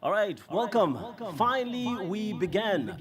All right, welcome. Finally, we began.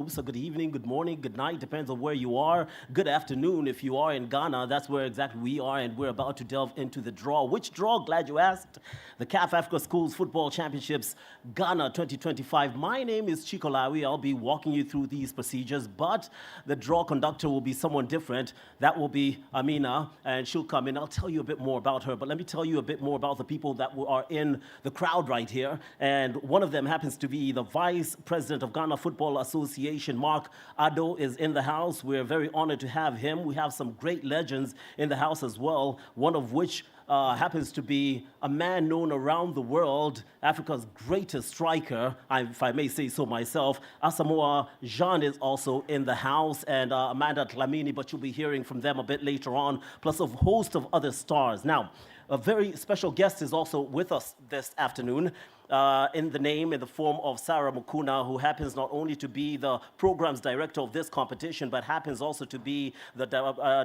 So good evening, good morning, good night, depends on where you are. Good afternoon if you are in Ghana. That's where exactly we are, and we're about to delve into the draw. Which draw? Glad you asked. The CAF Africa Schools Football Championships Ghana 2025. My name is Chico Lawi. I'll be walking you through these procedures, but the draw conductor will be someone different. That will be Amina, and she'll come in. I'll tell you a bit more about her, but let me tell you a bit more about the people that are in the crowd right here. And one of them happens to be the Vice President of Ghana Football Association. Mark Ado is in the house. We're very honored to have him. We have some great legends in the house as well, one of which happens to be a man known around the world, Africa's greatest striker, if I may say so myself. Asamoah Jean is also in the house, and Amanda Tlamini, but you'll be hearing from them a bit later on, plus a host of other stars. Now, a very special guest is also with us this afternoon. In the form of Sarah Mukuna, who happens not only to be the programs director of this competition, but happens also to be the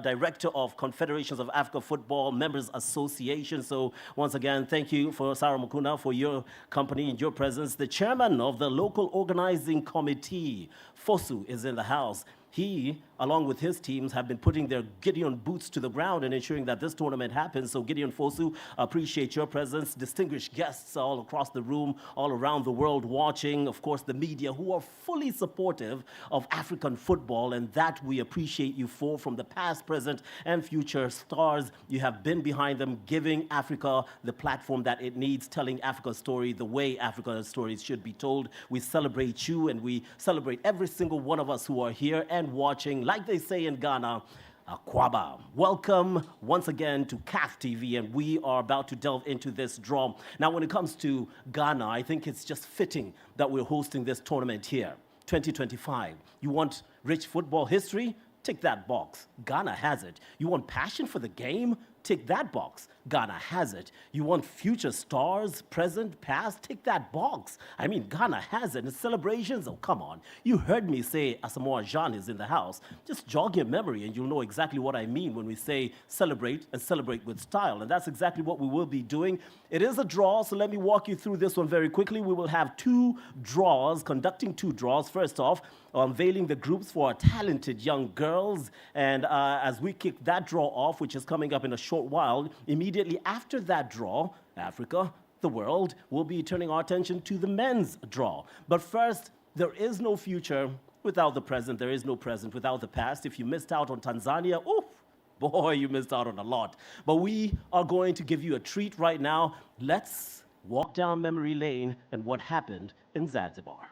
director of Confederations of Africa Football Members Association. So once again, thank you for Sarah Mukuna for your company and your presence. The chairman of the local organizing committee, Fosu, is in the house. He, along with his teams, have been putting their Gideon boots to the ground and ensuring that this tournament happens. So Gideon Fosu, appreciate your presence. Distinguished guests all across the room, all around the world watching. Of course, the media who are fully supportive of African football, and that we appreciate you for. From the past, present, and future stars, you have been behind them, giving Africa the platform that it needs, telling Africa's story the way Africa's stories should be told. We celebrate you, and we celebrate every single one of us who are here and watching, like they say in Ghana, Akwaba. Welcome once again to CAF TV, and we are about to delve into this draw. Now, when it comes to Ghana, I think it's just fitting that we're hosting this tournament here, 2025. You want rich football history? Tick that box. Ghana has it. You want passion for the game? Tick that box. Ghana has it. You want future stars, present, past? Tick that box. I mean, Ghana has it. And celebrations? Oh, come on. You heard me say Asamoah Jean is in the house. Just jog your memory and you'll know exactly what I mean when we say celebrate and celebrate with style. And that's exactly what we will be doing. It is a draw, so let me walk you through this one very quickly. We will have conducting two draws. First off, unveiling the groups for our talented young girls. And as we kick that draw off, which is coming up in a short while, immediately after that draw, Africa, the world, will be turning our attention to the men's draw. But first, there is no future without the present. There is no present without the past. If you missed out on Tanzania, oof, boy, you missed out on a lot. But we are going to give you a treat right now. Let's walk down memory lane and what happened in Zanzibar.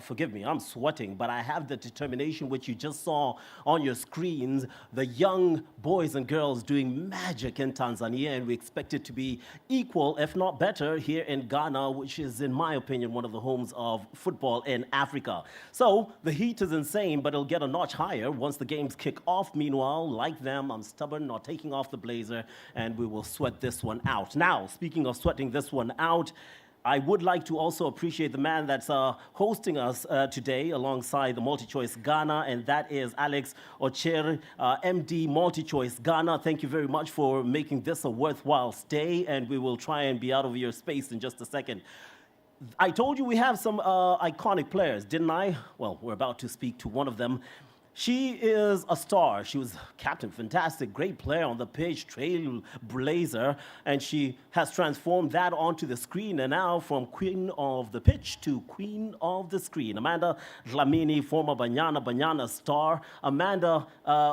Forgive me, I'm sweating, but I have the determination which you just saw on your screens. The young boys and girls doing magic in Tanzania, and we expect it to be equal, if not better, here in Ghana, which is, in my opinion, one of the homes of football in Africa. So the heat is insane, but it'll get a notch higher once the games kick off. Meanwhile, like them, I'm stubborn, not taking off the blazer, and we will sweat this one out. Now, speaking of sweating this one out, I would like to also appreciate the man that's hosting us today alongside the MultiChoice Ghana, and that is Alex Ocher, MD MultiChoice Ghana. Thank you very much for making this a worthwhile stay, and we will try and be out of your space in just a second. I told you we have some iconic players, didn't I? Well, we're about to speak to one of them. She is a star. She was captain, fantastic, great player on the pitch, trailblazer, and she has transformed that onto the screen, and now from queen of the pitch to queen of the screen. Amanda Dlamini, former Banyana star. Amanda,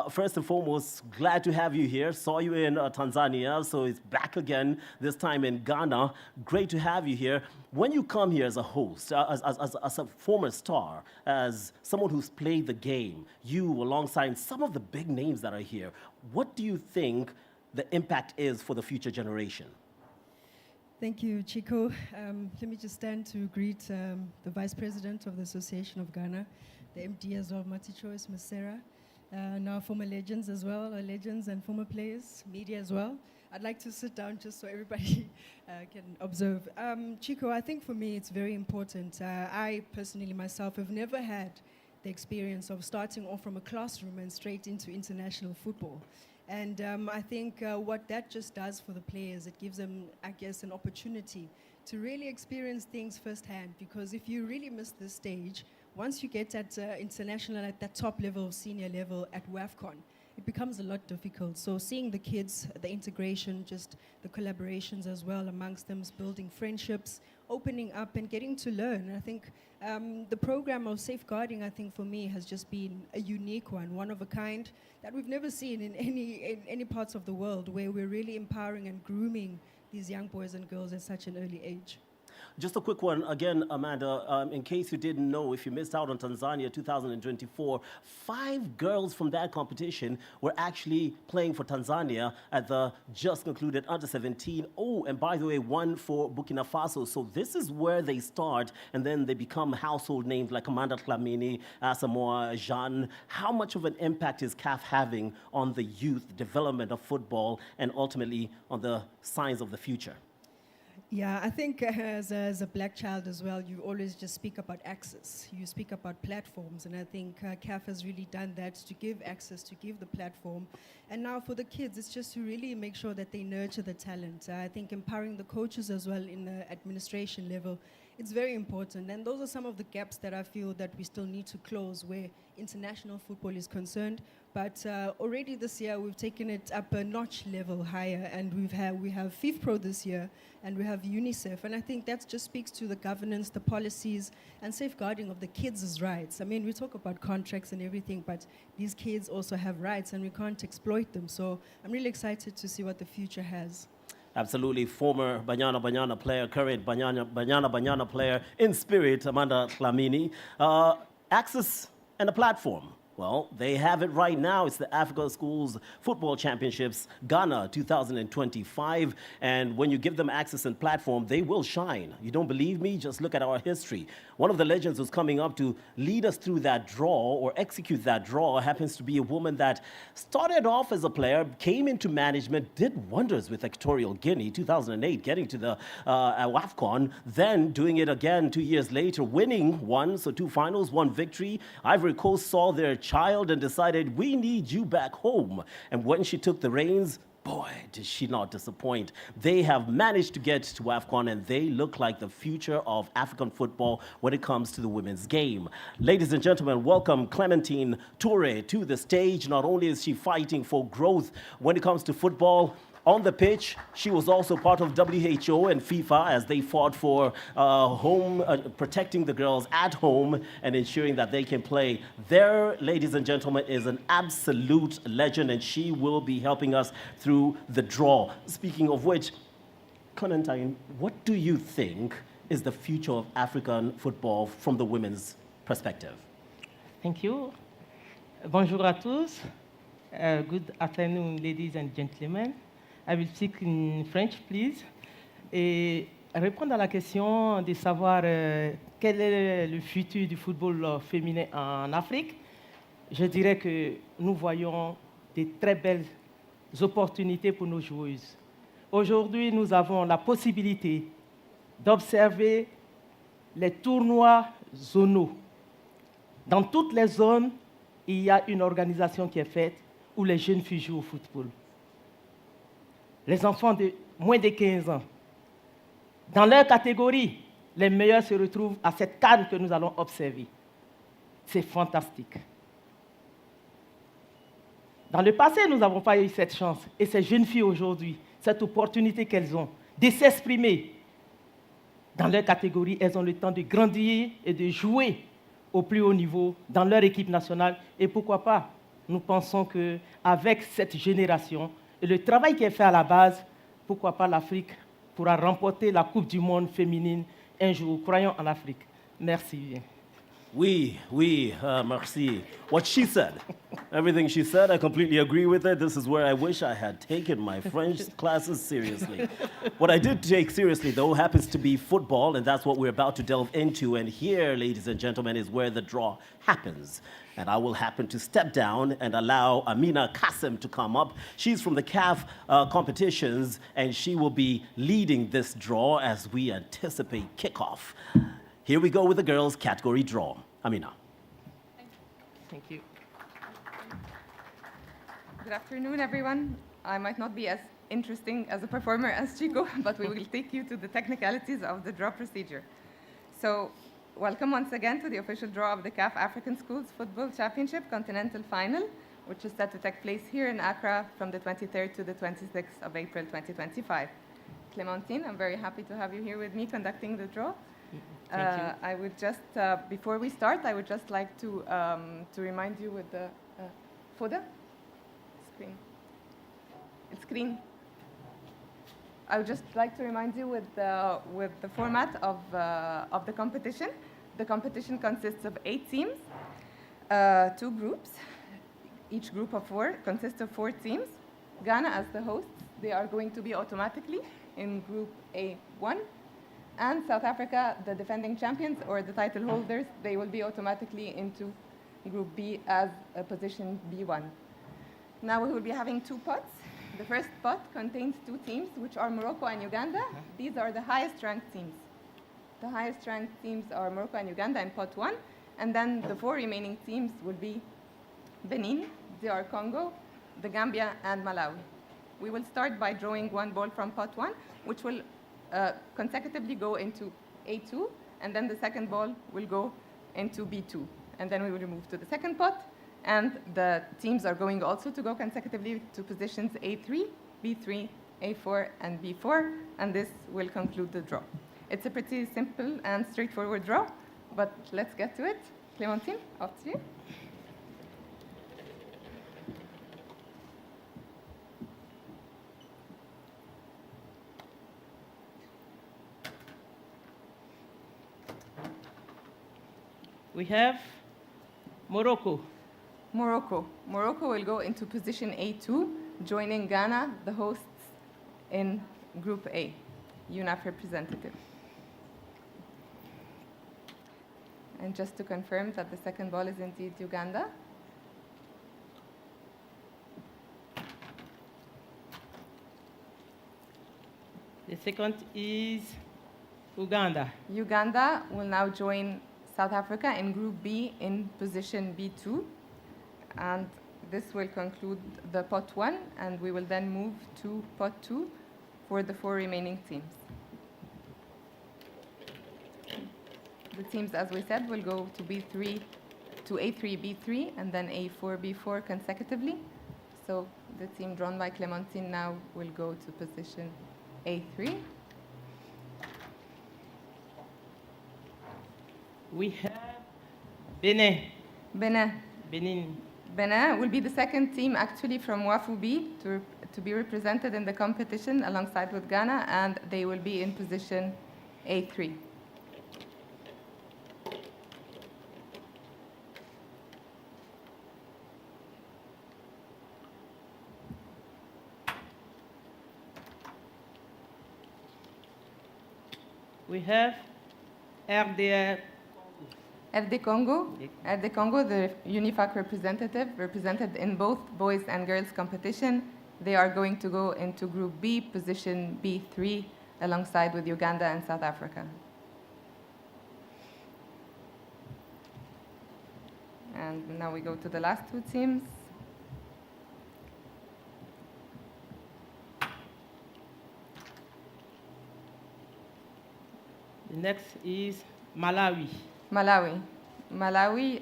first and foremost, glad to have you here. Saw you in Tanzania, so it's back again, this time in Ghana. Great to have you here. When you come here as a host, as a former star, as someone who's played the game, you alongside some of the big names that are here, what do you think the impact is for the future generation? Thank you, Chico. Let me just stand to greet the Vice President of the Association of Ghana, the MD as well, MultiChoice, Ms. Sarah, now former legends as well, legends and former players, media as well. I'd like to sit down just so everybody can observe. Chico, I think for me it's very important. I personally myself have never had the experience of starting off from a classroom and straight into international football. And I think what that just does for the players, it gives them, I guess, an opportunity to really experience things firsthand. Because if you really miss this stage, once you get at international, at that top level, senior level at WAFCON, it becomes a lot difficult. So seeing the kids, the integration, just the collaborations as well amongst them, building friendships, opening up and getting to learn. I think the program of safeguarding, I think for me, has just been a unique one of a kind that we've never seen in any parts of the world, where we're really empowering and grooming these young boys and girls at such an early age. Just a quick one, again, Amanda, in case you didn't know, if you missed out on Tanzania 2024, 5 girls from that competition were actually playing for Tanzania at the just concluded Under-17. Oh, and by the way, 1 for Burkina Faso. So this is where they start, and then they become household names like Amanda Dlamini, Asamoah Jean. How much of an impact is CAF having on the youth development of football and ultimately on the signs of the future? Yeah, I think as a black child as well, you always just speak about access. You speak about platforms, and I think CAF has really done that to give access, to give the platform. And now for the kids, it's just to really make sure that they nurture the talent. I think empowering the coaches as well in the administration level, it's very important. And those are some of the gaps that I feel that we still need to close where international football is concerned. But already this year, we've taken it up a notch level higher, and we have FIFPro this year, and we have UNICEF. And I think that just speaks to the governance, the policies, and safeguarding of the kids' rights. I mean, we talk about contracts and everything, but these kids also have rights, and we can't exploit them. So I'm really excited to see what the future has. Absolutely, former Banyana player, current Banyana player in spirit, Amanda Dlamini. Access and a platform. Well, they have it right now. It's the Africa Schools Football Championships, Ghana 2025. And when you give them access and platform, they will shine. You don't believe me? Just look at our history. One of the legends who's coming up to lead us through that draw or execute that draw happens to be a woman that started off as a player, came into management, did wonders with Equatorial Guinea, 2008, getting to the WAFCON, then doing it again 2 years later, winning 2 finals, 1 victory. Ivory Coast saw their child and decided, we need you back home. And when she took the reins, boy, did she not disappoint. They have managed to get to AFCON, and they look like the future of African football when it comes to the women's game. Ladies and gentlemen, welcome Clementine Toure to the stage. Not only is she fighting for growth when it comes to football, on the pitch, she was also part of WHO and FIFA as they fought for protecting the girls at home and ensuring that they can play. There, ladies and gentlemen, is an absolute legend, and she will be helping us through the draw. Speaking of which, Clementine, what do you think is the future of African football from the women's perspective? Thank you. Bonjour à tous. Good afternoon, ladies and gentlemen. I will speak in French, please. Et répondre à la question de savoir quel est le futur du football féminin en Afrique, je dirais que nous voyons de très belles opportunités pour nos joueuses. Aujourd'hui, nous avons la possibilité d'observer les tournois zonaux. Dans toutes les zones, il y a une organisation qui est faite où les jeunes filles jouent au football. Les enfants de moins de 15 ans, dans leur catégorie, les meilleurs se retrouvent à cette CAN que nous allons observer. C'est fantastique. Dans le passé, nous n'avons pas eu cette chance. Et ces jeunes filles aujourd'hui, cette opportunité qu'elles ont de s'exprimer dans leur catégorie, elles ont le temps de grandir et de jouer au plus haut niveau dans leur équipe nationale. Et pourquoi pas, nous pensons qu'avec cette génération et le travail qui est fait à la base, pourquoi pas l'Afrique pourra remporter la Coupe du Monde féminine un jour. Croyons en l'Afrique. Merci. Oui, merci. What she said, everything she said, I completely agree with it. This is where I wish I had taken my French classes seriously. What I did take seriously, though, happens to be football, and that's what we're about to delve into. And here, ladies and gentlemen, is where the draw happens. And I will happen to step down and allow Amina Kassem to come up. She's from the CAF competitions, and she will be leading this draw as we anticipate kickoff. Here we go with the girls' category draw. Amina. Thank you. Good afternoon, everyone. I might not be as interesting as a performer as Chico, but we will take you to the technicalities of the draw procedure. So, welcome once again to the official draw of the CAF African Schools Football Championship Continental Final, which is set to take place here in Accra from the 23rd to the 26th of April 2025. Clementine, I'm very happy to have you here with me conducting the draw. Thank you. I would just, before we start, I would just like to remind you with the FODA screen. It's screen. I would just like to remind you with the format of the competition. The competition consists of 8 teams, 2 groups. Each group of 4 consists of 4 teams. Ghana, as the hosts, they are going to be automatically in Group A1. And South Africa, the defending champions or the title holders, they will be automatically into Group B as a position B1. Now we will be having 2 pots. The first pot contains 2 teams, which are Morocco and Uganda. These are the highest ranked teams. The highest ranked teams are Morocco and Uganda in pot 1. And then the 4 remaining teams will be Benin, DR Congo, the Gambia, and Malawi. We will start by drawing 1 ball from pot 1, which will consecutively go into A2, and then the second ball will go into B2. And then we will move to the second pot, and the teams are going also to go consecutively to positions A3, B3, A4, and B4, and this will conclude the draw. It's a pretty simple and straightforward draw, but let's get to it. Clémentine, off to you. We have Morocco. Morocco will go into position A2, joining Ghana, the hosts, in Group A, UNAF representative. And just to confirm that the second ball is indeed Uganda. The second is Uganda. Uganda will now join South Africa in Group B in position B2. And this will conclude the pot 1, and we will then move to pot 2 for the 4 remaining teams. The teams, as we said, will go to B3, to A3, B3, and then A4, B4 consecutively. So the team drawn by Clementine now will go to position A3. We have Benin. Benin will be the second team actually from WAFU B to be represented in the competition alongside with Ghana, and they will be in position A3. We have RDR. RD Congo, the UNIFAC representative, represented in both boys and girls competition. They are going to go into Group B, position B3, alongside with Uganda and South Africa. And now we go to the last two teams. The next is Malawi. Malawi,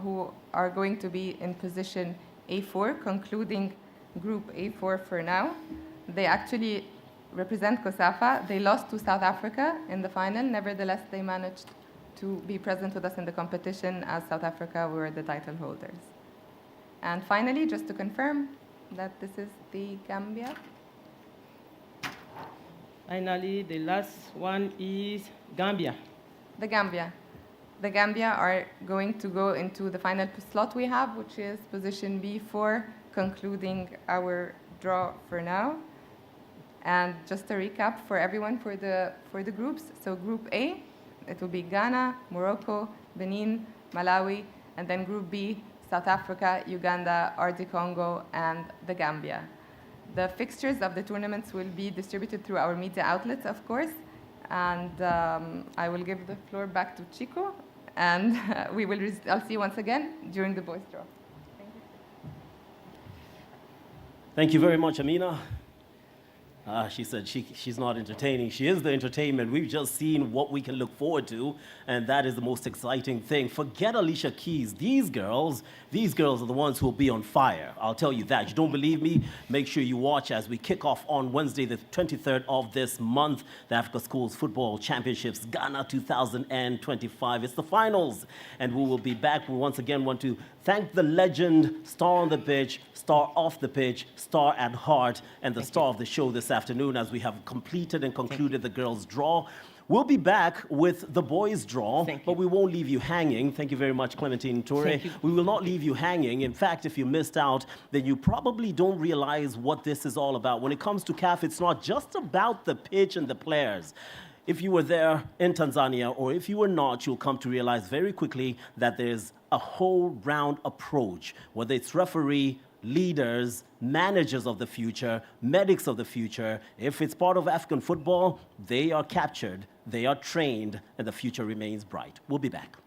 who are going to be in position A4, concluding Group A4 for now. They actually represent COSAFA. They lost to South Africa in the final. Nevertheless, they managed to be present with us in the competition as South Africa were the title holders. And finally, just to confirm that this is the Gambia. Finally, the last one is Gambia. The Gambia are going to go into the final slot we have, which is position B4, concluding our draw for now. And just a recap for everyone for the groups. So Group A, it will be Ghana, Morocco, Benin, Malawi, and then Group B, South Africa, Uganda, RD Congo, and the Gambia. The fixtures of the tournaments will be distributed through our media outlets, of course. And I will give the floor back to Chico, and I'll see you once again during the boys' draw. Thank you. Thank you very much, Amina. She said she's not entertaining. She is the entertainment. We've just seen what we can look forward to, and that is the most exciting thing. Forget Alicia Keys. These girls are the ones who will be on fire. I'll tell you that. You don't believe me? Make sure you watch as we kick off on Wednesday, the 23rd of this month, the Africa Schools Football Championships, Ghana 2025. It's the finals, and we will be back. We once again want to thank the legend, star on the pitch, star off the pitch, star at heart, and the star of the show this afternoon as we have completed and concluded the girls' draw. We'll be back with the boys' draw, but we won't leave you hanging. Thank you very much, Clementine Toure. We will not leave you hanging. In fact, if you missed out, then you probably don't realize what this is all about. When it comes to CAF, it's not just about the pitch and the players. If you were there in Tanzania, or if you were not, you'll come to realize very quickly that there's a whole round approach, whether it's referee, leaders, managers of the future, medics of the future. If it's part of African football, they are captured, they are trained, and the future remains bright. We'll be back.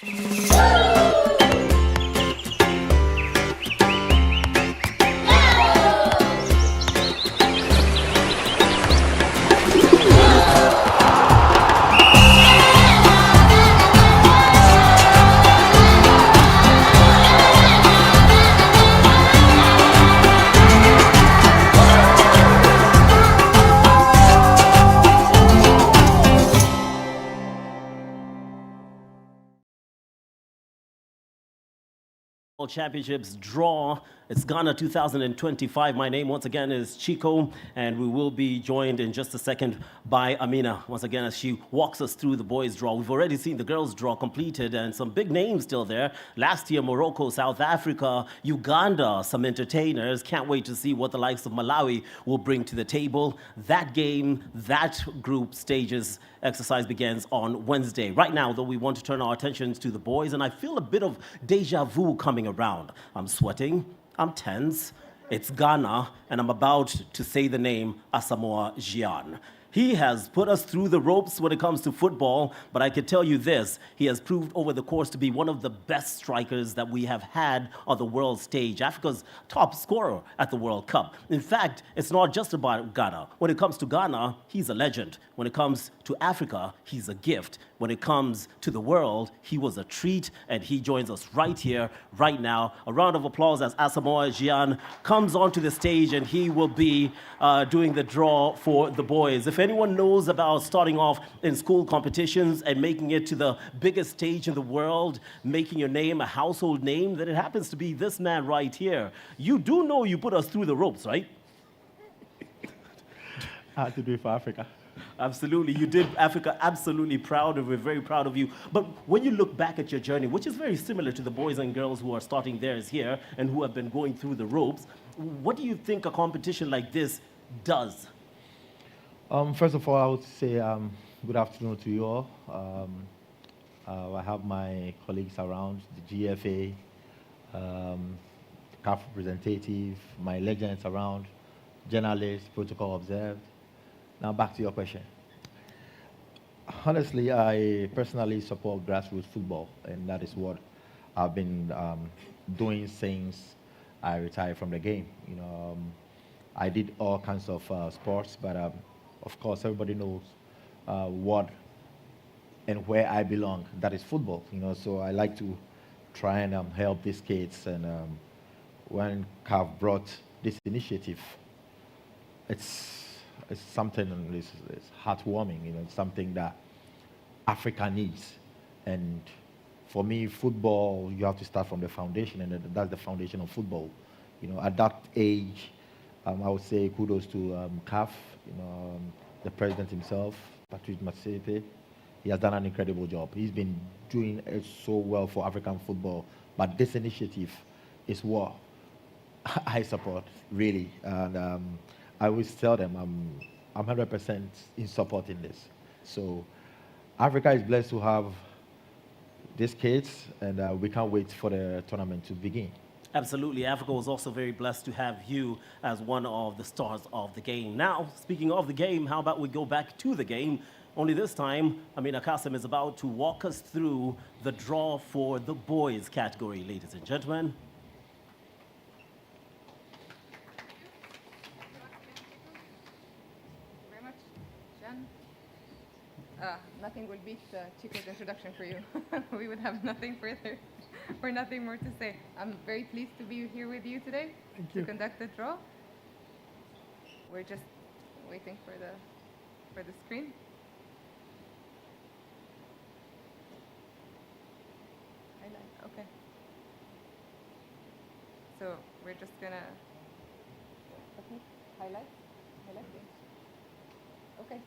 World Championships draw. It's Ghana 2025. My name once again is Chico, and we will be joined in just a second by Amina once again as she walks us through the boys' draw. We've already seen the girls' draw completed and some big names still there. Last year, Morocco, South Africa, Uganda, some entertainers. Can't wait to see what the likes of Malawi will bring to the table. That game, that group stages exercise begins on Wednesday. Right now, though, we want to turn our attentions to the boys, and I feel a bit of deja vu coming around. I'm sweating, I'm tense, it's Ghana, and I'm about to say the name Asamoah Gyan. He has put us through the ropes when it comes to football, but I can tell you this, he has proved over the course to be one of the best strikers that we have had on the world stage, Africa's top scorer at the World Cup. In fact, it's not just about Ghana. When it comes to Ghana, he's a legend. When it comes to Africa, he's a gift. When it comes to the world, he was a treat, and he joins us right here, right now. A round of applause as Asamoah Gyan comes onto the stage, and he will be doing the draw for the boys. If anyone knows about starting off in school competitions and making it to the biggest stage in the world, making your name a household name, then it happens to be this man right here. You do know you put us through the ropes, right? I had to do it for Africa. Absolutely. You did Africa absolutely proud, and we're very proud of you. But when you look back at your journey, which is very similar to the boys and girls who are starting theirs here and who have been going through the ropes, what do you think a competition like this does? First of all, I would say good afternoon to you all. I have my colleagues around, the GFA, CAF representative, my legends around, journalists, protocol observed. Now back to your question. Honestly, I personally support grassroots football, and that is what I've been doing since I retired from the game. You know, I did all kinds of sports, but of course, everybody knows what and where I belong. That is football. You know, so I like to try and help these kids. And when CAF brought this initiative, it's something it's heartwarming. You know, it's something that Africa needs. And for me, football, you have to start from the foundation, and that's the foundation of football. You know, at that age, I would say kudos to CAF, you know, the president himself, Patrice Motsepe. He has done an incredible job. He's been doing it so well for African football. But this initiative is what I support, really. And I always tell them I'm 100% in supporting this. So Africa is blessed to have these kids, and we can't wait for the tournament to begin. Absolutely. Africa was also very blessed to have you as one of the stars of the game. Now, speaking of the game, how about we go back to the game? Only this time, Amina Kasim is about to walk us through the draw for the boys category, ladies and gentlemen. Very much, Jan. Nothing will beat Chico's introduction for you. We would have nothing further or nothing more to say. I'm very pleased to be here with you today to conduct the draw. We're just waiting for the screen. Highlight, okay. So we're just gonna highlight. Okay.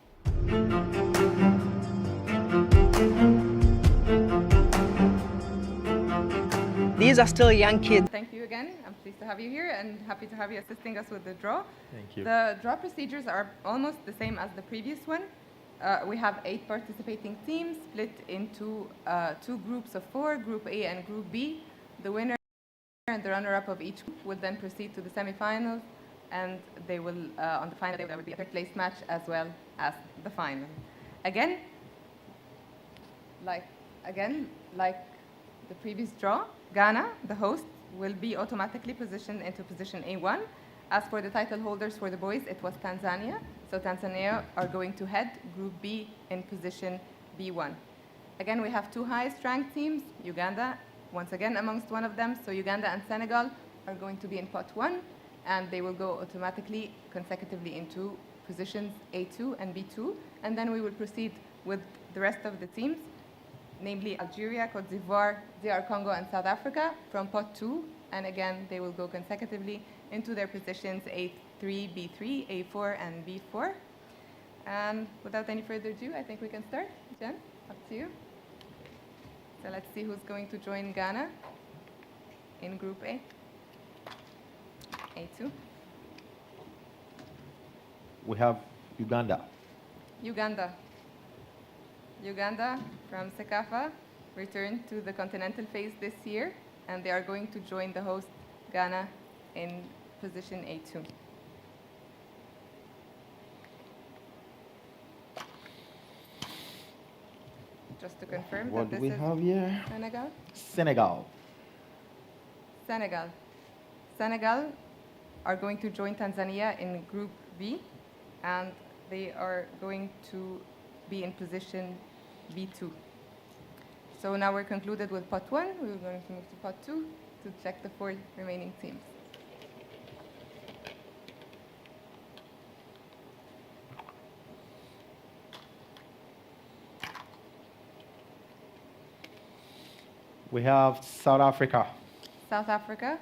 These are still young kids. Thank you again. I'm pleased to have you here and happy to have you assisting us with the draw. Thank you. The draw procedures are almost the same as the previous one. We have 8 participating teams split into 2 groups of 4, Group A and Group B. The winner and the runner-up of each group will then proceed to the semifinals, and they will, on the final day, there will be a third-place match as well as the final. Again, like the previous draw, Ghana, the host, will be automatically positioned into position A1. As for the title holders for the boys, it was Tanzania. So Tanzania are going to head Group B in position B1. Again, we have two highest ranked teams, Uganda, once again amongst one of them. So Uganda and Senegal are going to be in pot 1, and they will go automatically, consecutively into positions A2 and B2. And then we will proceed with the rest of the teams, namely Algeria, Cote d'Ivoire, DR Congo, and South Africa from pot 2. And again, they will go consecutively into their positions A3, B3, A4, and B4. And without any further ado, I think we can start. Jen, up to you. So let's see who's going to join Ghana in Group A. A2. We have Uganda. Uganda. Uganda from CECAFA returned to the continental phase this year, and they are going to join the host Ghana in position A2. Just to confirm What that do this we is have here? Senegal. Senegal. Senegal. Senegal are going to join Tanzania in Group B, and they are going to be in position B2. So now we're concluded with pot 1. We're going to move to pot 2 to check the 4 remaining teams. We have South Africa. South Africa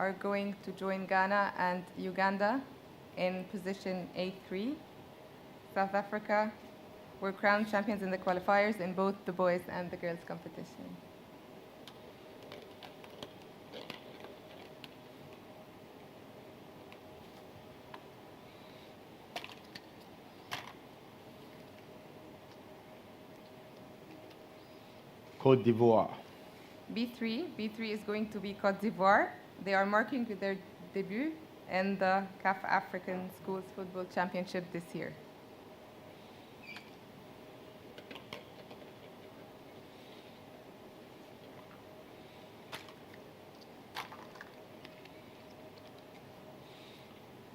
are going to join Ghana and Uganda in position A3. South Africa were crowned champions in the qualifiers in both the boys and the girls competition. Cote d'Ivoire. B3 is going to be Cote d'Ivoire. They are marking their debut in the CAF African Schools Football Championship this year.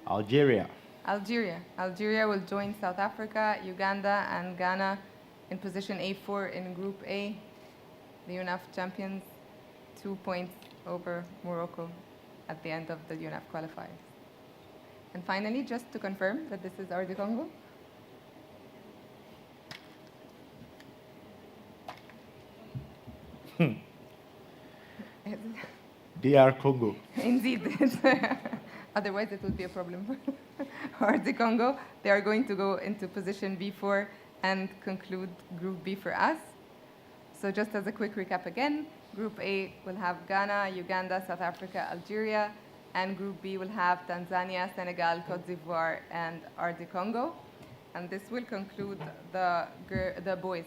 Algeria. Algeria will join South Africa, Uganda, and Ghana in position A4 in Group A. The UNAF champions, 2 points over Morocco at the end of the UNAF qualifiers. And finally, just to confirm that this is RD Congo. DR Congo. Indeed. Otherwise, it would be a problem. RD Congo, they are going to go into position B4 and conclude Group B for us. So just as a quick recap again, Group A will have Ghana, Uganda, South Africa, Algeria, and Group B will have Tanzania, Senegal, Cote d'Ivoire, and RD Congo. And this will conclude the boys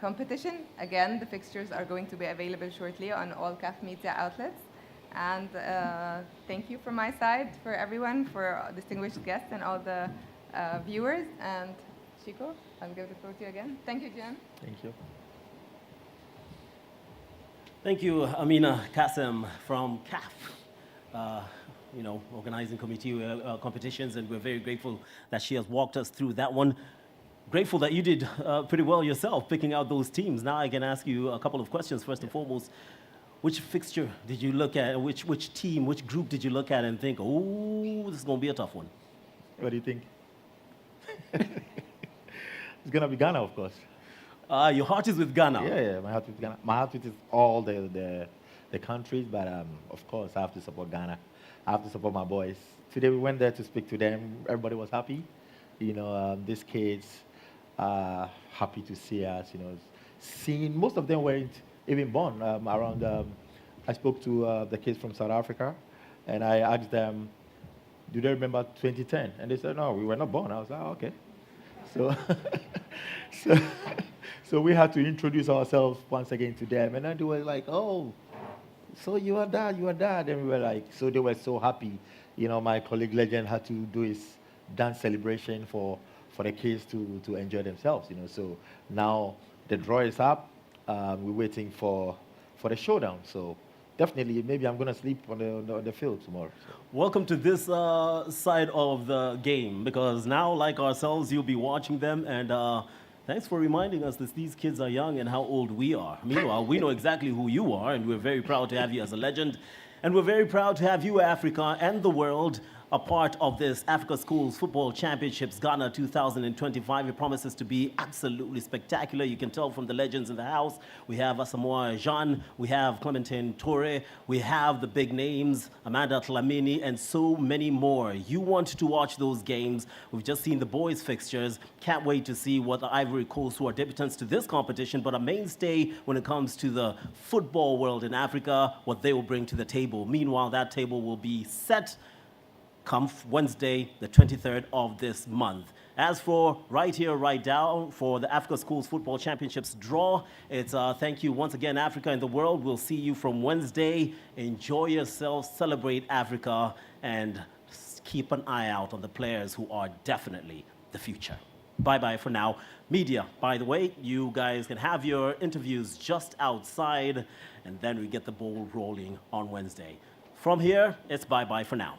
competition. Again, the fixtures are going to be available shortly on all CAF media outlets. And thank you from my side for everyone, for distinguished guests and all the viewers. And Chico, I'll give the floor to you again. Thank you, Jen. Thank you. Thank you, Amina Kassem from CAF, organizing committee competitions, and we're very grateful that she has walked us through that one. Grateful that you did pretty well yourself, picking out those teams. Now I can ask you a couple of questions. First and foremost, which fixture did you look at? Which team, which group did you look at and think, oh, this is going to be a tough one? What do you think? It's going to be Ghana, of course. Your heart is with Ghana. Yeah, my heart is with Ghana. My heart is all the countries, but of course I have to support Ghana. I have to support my boys. Today we went there to speak to them. Everybody was happy. These kids are happy to see us. Seeing most of them weren't even born around. I spoke to the kids from South Africa, and I asked them, "Do they remember 2010?" And they said, "No, we were not born." I was like, oh, "Okay." So we had to introduce ourselves once again to them, and then they were like, "Oh, so you are dad." And we were like, so they were so happy. My colleague Legend had to do his dance celebration for the kids to enjoy themselves. So now the draw is up. we're waiting for the showdown. So definitely, maybe I'm going to sleep on the field tomorrow. So. Welcome to this side of the game, because now, like ourselves, you'll be watching them, and thanks for reminding us that these kids are young and how old we are. Meanwhile, we know exactly who you are, and we're very proud to have you as a legend. And we're very proud to have you, Africa, and the world, a part of this Africa Schools Football Championships Ghana 2025. It promises to be absolutely spectacular. You can tell from the legends in the house. We have Asamoah Jean, we have Clementine Torre, we have the big names, Amanda Tlamini, and so many more. You want to watch those games. We've just seen the boys' fixtures. Can't wait to see what the Ivory Coast, who are debutants to this competition, but a mainstay when it comes to the football world in Africa, what they will bring to the table. Meanwhile, that table will be set come Wednesday, the 23rd of this month. As for right here, right down, for the Africa Schools Football Championships draw, it's thank you once again, Africa and the world. We'll see you from Wednesday. Enjoy yourselves, celebrate Africa, and keep an eye out on the players who are definitely the future. Bye-bye for now. Media, by the way, you guys can have your interviews just outside, and then we get the ball rolling on Wednesday. From here, it's bye-bye for now.